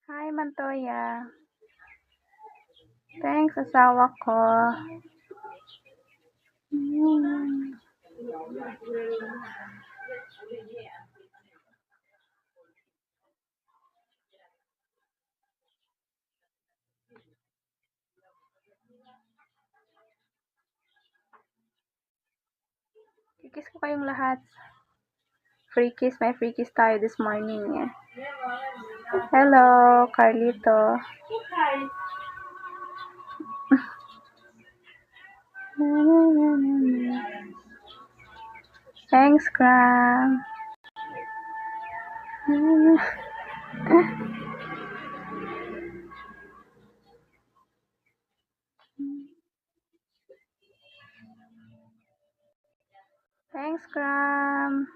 Hi, Montoya. Thanks, asawa ko. Kikis ko kayong lahat. Free kiss, may free kiss tayo this morning. Hello, Carlito. Thanks, Gram. Thanks, Gram.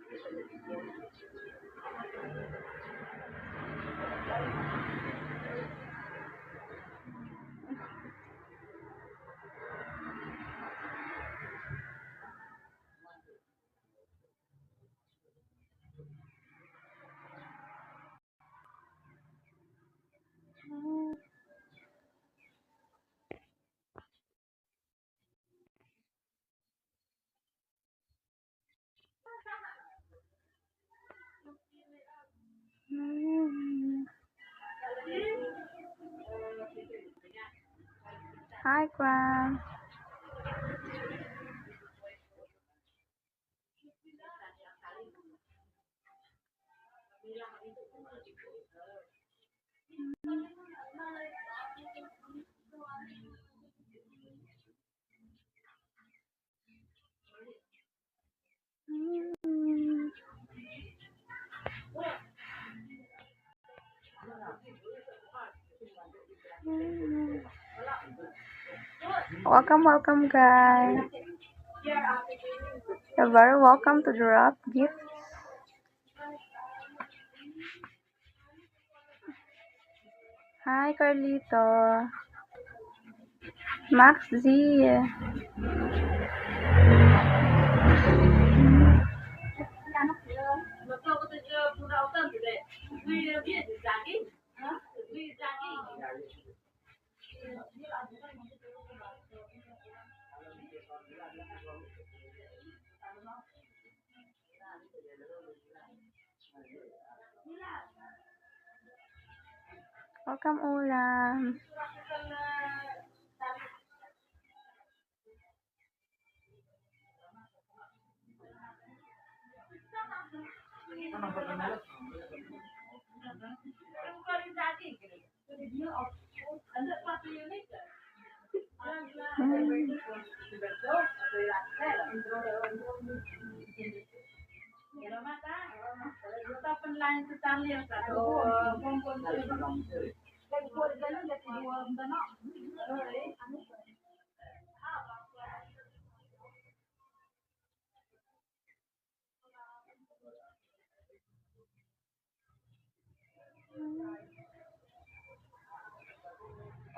Hi, Gram. Welcome, guys. You're very welcome to drop gifts. Hi, Carlito. Max Z. Welcome, Ulam.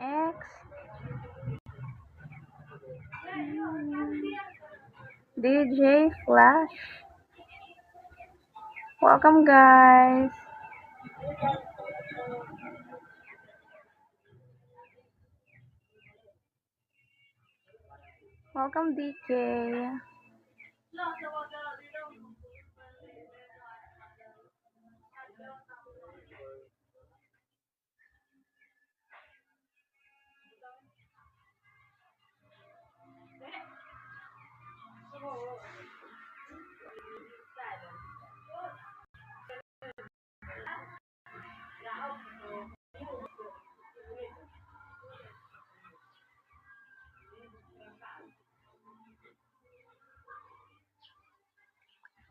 X. DJ Flash. Welcome, guys. Welcome, DK.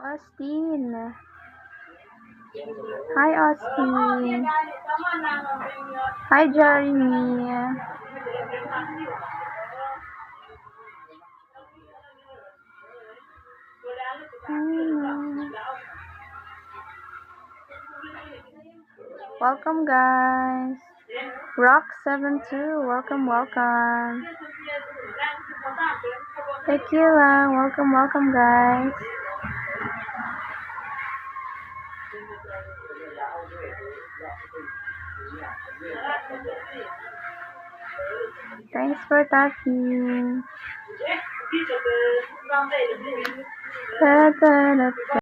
Austin. Hi, Austin. Hi, Jeremy. Welcome, guys. Rock72, welcome. Tequila, welcome, guys. Thanks for talking. Ta-da-da-da.